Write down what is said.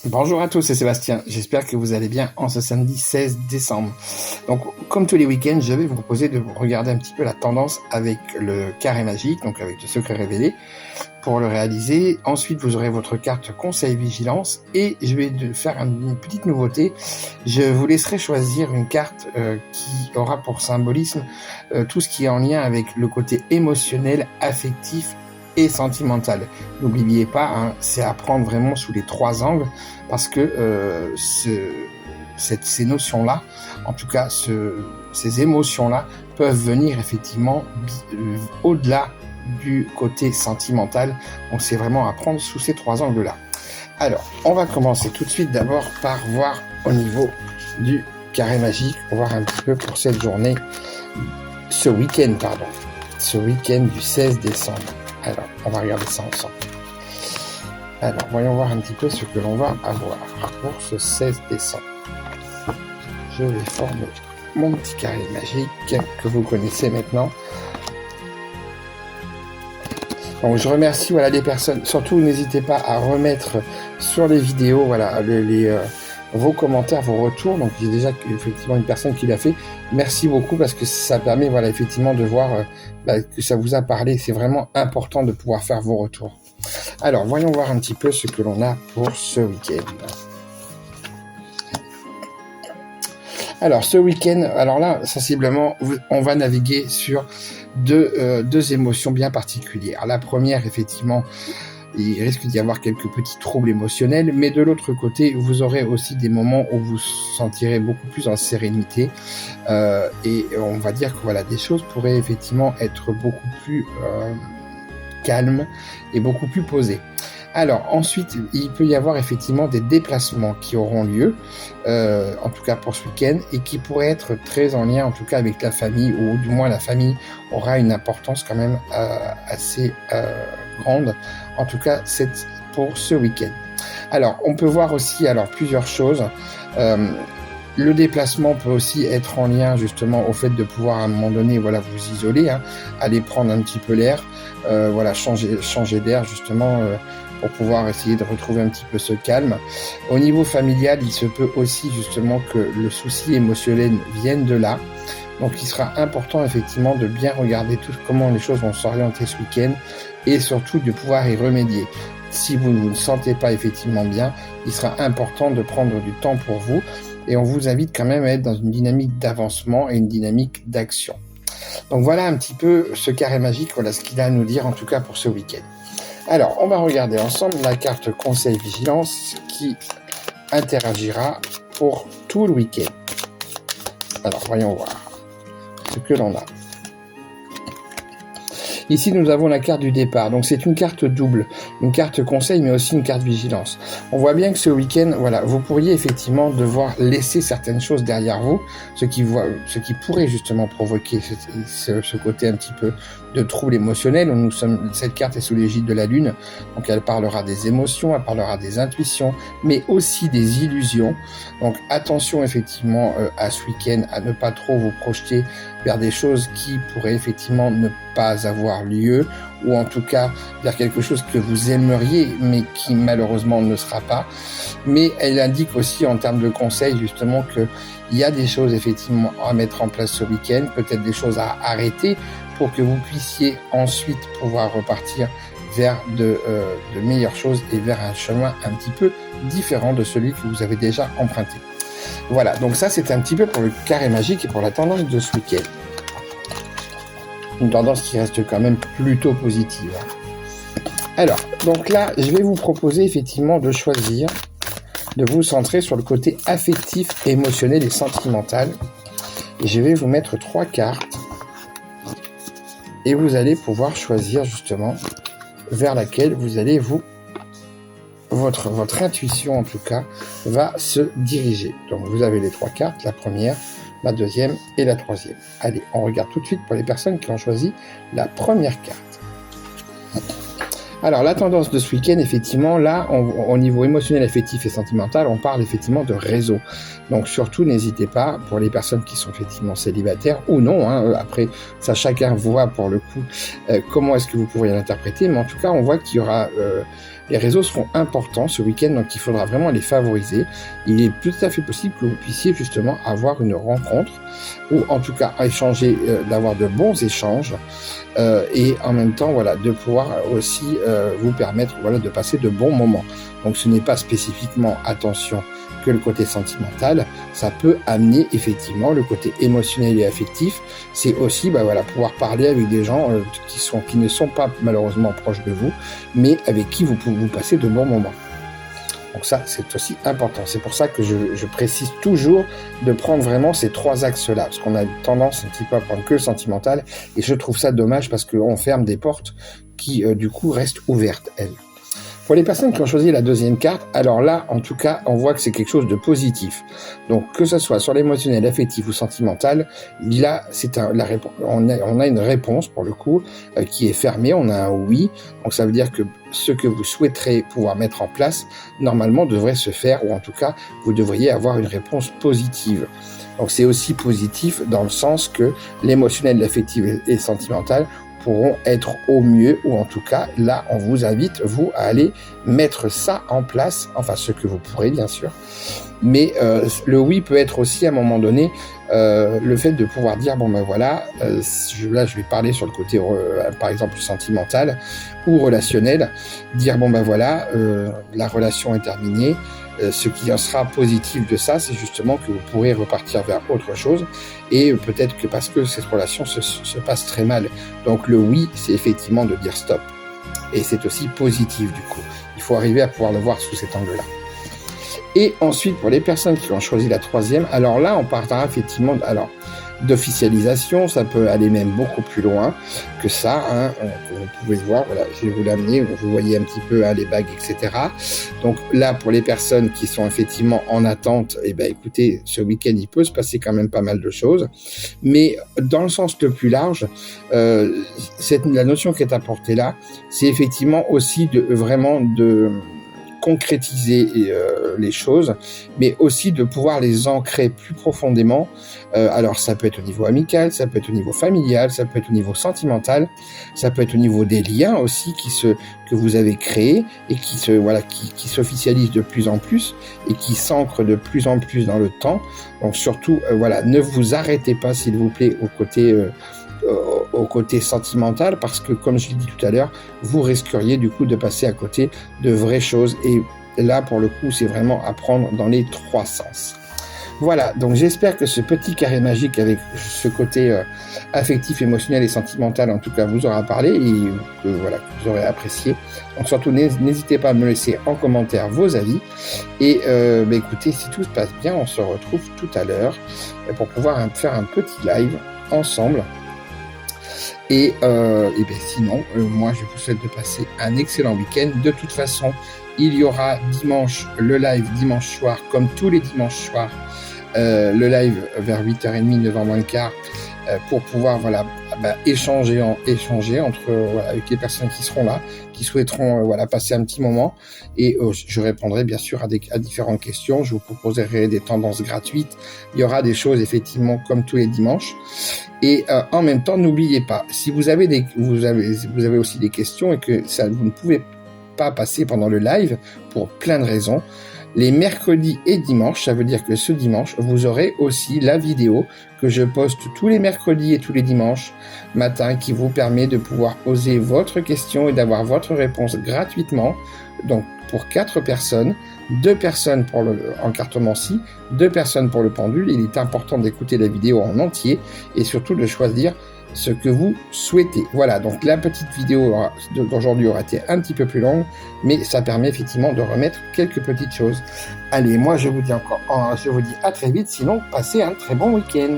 Bonjour à tous, c'est Sébastien. J'espère que vous allez bien en ce samedi 16 décembre. Donc, comme tous les week-ends, je vais vous proposer de regarder un petit peu la tendance avec le carré magique, donc avec le secret révélé, pour le réaliser. Ensuite, vous aurez votre carte conseil vigilance et je vais faire une petite nouveauté. Je vous laisserai choisir une carte qui aura pour symbolisme tout ce qui est en lien avec le côté émotionnel, affectif et sentimental. N'oubliez pas, hein, c'est à prendre vraiment sous les trois angles parce que ces notions-là, en tout cas ces émotions-là, peuvent venir effectivement au-delà du côté sentimental. Donc c'est vraiment à prendre sous ces trois angles-là. Alors, on va commencer tout de suite d'abord par voir au niveau du carré magique, pour voir un petit peu pour cette journée, ce week-end du 16 décembre. Alors, on va regarder ça ensemble. Alors, voyons voir un petit peu ce que l'on va avoir pour ce 16 décembre. Je vais former mon petit carré magique que vous connaissez maintenant. Donc, je remercie les personnes. Surtout, n'hésitez pas à remettre sur les vidéos vos commentaires, vos retours. Donc, il y a déjà effectivement une personne qui l'a fait. Merci beaucoup parce que ça permet effectivement de voir que ça vous a parlé. C'est vraiment important de pouvoir faire vos retours. Alors, voyons voir un petit peu ce que l'on a pour ce week-end. Alors, ce week-end, là, sensiblement, on va naviguer sur deux émotions bien particulières. La première, effectivement, il risque d'y avoir quelques petits troubles émotionnels, mais de l'autre côté, vous aurez aussi des moments où vous vous sentirez beaucoup plus en sérénité, et on va dire que des choses pourraient effectivement être beaucoup plus calmes et beaucoup plus posées. Alors ensuite, il peut y avoir effectivement des déplacements qui auront lieu, en tout cas pour ce week-end, et qui pourraient être très en lien en tout cas avec la famille, ou du moins la famille aura une importance quand même assez grande. En tout cas, c'est pour ce week-end. Alors, on peut voir aussi plusieurs choses. Le déplacement peut aussi être en lien justement au fait de pouvoir à un moment donné vous isoler, aller prendre un petit peu l'air, changer d'air justement pour pouvoir essayer de retrouver un petit peu ce calme. Au niveau familial, il se peut aussi justement que le souci émotionnel vienne de là. Donc il sera important effectivement de bien regarder comment les choses vont s'orienter ce week-end et surtout de pouvoir y remédier. Si vous ne vous sentez pas effectivement bien, il sera important de prendre du temps pour vous et on vous invite quand même à être dans une dynamique d'avancement et une dynamique d'action. Donc voilà un petit peu ce carré magique, ce qu'il a à nous dire en tout cas pour ce week-end. Alors, on va regarder ensemble la carte conseil vigilance qui interagira pour tout le week-end. Alors, voyons voir ce que l'on a. Ici, nous avons la carte du départ. Donc, c'est une carte double. Une carte conseil, mais aussi une carte vigilance. On voit bien que ce week-end, vous pourriez effectivement devoir laisser certaines choses derrière vous, ce qui pourrait justement provoquer ce côté un petit peu de trouble émotionnel. Cette carte est sous l'égide de la Lune. Donc, elle parlera des émotions, elle parlera des intuitions, mais aussi des illusions. Donc, attention effectivement à ce week-end, à ne pas trop vous projeter vers des choses qui pourraient effectivement ne pas avoir lieu, ou en tout cas vers quelque chose que vous aimeriez, mais qui malheureusement ne sera pas. Mais elle indique aussi en termes de conseils justement que il y a des choses effectivement à mettre en place ce week-end, peut-être des choses à arrêter pour que vous puissiez ensuite pouvoir repartir vers de meilleures choses et vers un chemin un petit peu différent de celui que vous avez déjà emprunté. Voilà, donc ça c'est un petit peu pour le carré magique et pour la tendance de ce week-end. Une tendance qui reste quand même plutôt positive. Alors, donc là, je vais vous proposer effectivement de choisir, de vous centrer sur le côté affectif, émotionnel et sentimental. Et je vais vous mettre 3 cartes. Et vous allez pouvoir choisir justement vers laquelle vous allez votre intuition en tout cas va se diriger. Donc vous avez les 3 cartes, la première, la deuxième et la troisième. Allez, on regarde tout de suite pour les personnes qui ont choisi la première carte. Alors la tendance de ce week-end, effectivement, là, au niveau émotionnel, affectif et sentimental, on parle effectivement de réseau. Donc surtout, n'hésitez pas, pour les personnes qui sont effectivement célibataires ou non, après, ça chacun voit pour le coup comment est-ce que vous pourriez l'interpréter, mais en tout cas, on voit qu'il y aura Les réseaux seront importants ce week-end, donc il faudra vraiment les favoriser. Il est tout à fait possible que vous puissiez justement avoir une rencontre, ou en tout cas échanger, d'avoir de bons échanges, et en même temps, voilà, de pouvoir aussi vous permettre, voilà, de passer de bons moments. Donc ce n'est pas spécifiquement, attention, que le côté sentimental, ça peut amener effectivement le côté émotionnel et affectif. C'est aussi, voilà, pouvoir parler avec des gens qui ne sont pas malheureusement proches de vous, mais avec qui vous pouvez passer de bons moments. Donc ça, c'est aussi important. C'est pour ça que je précise toujours de prendre vraiment ces 3 axes-là, parce qu'on a tendance un petit peu à prendre que le sentimental, et je trouve ça dommage parce qu'on ferme des portes qui, du coup, restent ouvertes, elles. Pour les personnes qui ont choisi la deuxième carte, alors là, en tout cas, on voit que c'est quelque chose de positif. Donc, que ce soit sur l'émotionnel, affectif ou sentimental, là, on a une réponse, pour le coup, qui est fermée, on a un oui. Donc, ça veut dire que ce que vous souhaiterez pouvoir mettre en place, normalement, devrait se faire, ou en tout cas, vous devriez avoir une réponse positive. Donc, c'est aussi positif dans le sens que l'émotionnel, l'affectif et le sentimental pourront être au mieux, ou en tout cas, là, on vous invite, vous, à aller mettre ça en place, enfin, ce que vous pourrez, bien sûr. Mais le oui peut être aussi, à un moment donné, le fait de pouvoir dire, voilà, là, je vais parler sur le côté, par exemple, sentimental ou relationnel, dire, voilà, la relation est terminée. Ce qui en sera positif de ça, c'est justement que vous pourrez repartir vers autre chose, et peut-être que parce que cette relation se passe très mal. Donc le oui, c'est effectivement de dire stop. Et c'est aussi positif du coup. Il faut arriver à pouvoir le voir sous cet angle-là. Et ensuite, pour les personnes qui ont choisi la troisième, alors là, on partira effectivement d'officialisation, ça peut aller même beaucoup plus loin que ça, hein, vous pouvez voir, voilà, je vais vous l'amener, vous voyez un petit peu les bagues, etc. Donc là, pour les personnes qui sont effectivement en attente, écoutez, ce week-end, il peut se passer quand même pas mal de choses, mais dans le sens le plus large, la notion qui est apportée là, c'est effectivement aussi de concrétiser les choses, mais aussi de pouvoir les ancrer plus profondément. Alors ça peut être au niveau amical, ça peut être au niveau familial, ça peut être au niveau sentimental, ça peut être au niveau des liens aussi que vous avez créés et qui s'officialisent de plus en plus et qui s'ancrent de plus en plus dans le temps. Donc surtout, ne vous arrêtez pas, s'il vous plaît, au côté sentimental, parce que, comme je l'ai dit tout à l'heure, vous risqueriez du coup de passer à côté de vraies choses, et là pour le coup c'est vraiment à prendre dans les 3 sens. Voilà, donc j'espère que ce petit carré magique avec ce côté affectif, émotionnel et sentimental en tout cas vous aura parlé, et que vous aurez apprécié. Donc surtout n'hésitez pas à me laisser en commentaire vos avis, et écoutez, si tout se passe bien, on se retrouve tout à l'heure pour pouvoir faire un petit live ensemble. Et sinon, moi je vous souhaite de passer un excellent week-end. De toute façon, il y aura dimanche le live, dimanche soir, comme tous les dimanches soirs, le live vers 8h30, 9h moins le quart, pour pouvoir échanger entre avec les personnes qui seront là, qui souhaiteront passer un petit moment, et je répondrai bien sûr à différentes questions. Je vous proposerai des tendances gratuites. Il y aura des choses effectivement comme tous les dimanches. Et en même temps, n'oubliez pas, si vous avez aussi des questions et que vous ne pouvez pas passer pendant le live pour plein de raisons, les mercredis et dimanches, ça veut dire que ce dimanche, vous aurez aussi la vidéo que je poste tous les mercredis et tous les dimanches matin, qui vous permet de pouvoir poser votre question et d'avoir votre réponse gratuitement. Donc pour 4 personnes, 2 personnes en cartomancie, 2 personnes pour le pendule. Il est important d'écouter la vidéo en entier et surtout de choisir ce que vous souhaitez. Voilà, donc la petite vidéo d'aujourd'hui aura été un petit peu plus longue, mais ça permet effectivement de remettre quelques petites choses. Allez, moi je vous dis à très vite, sinon passez un très bon week-end.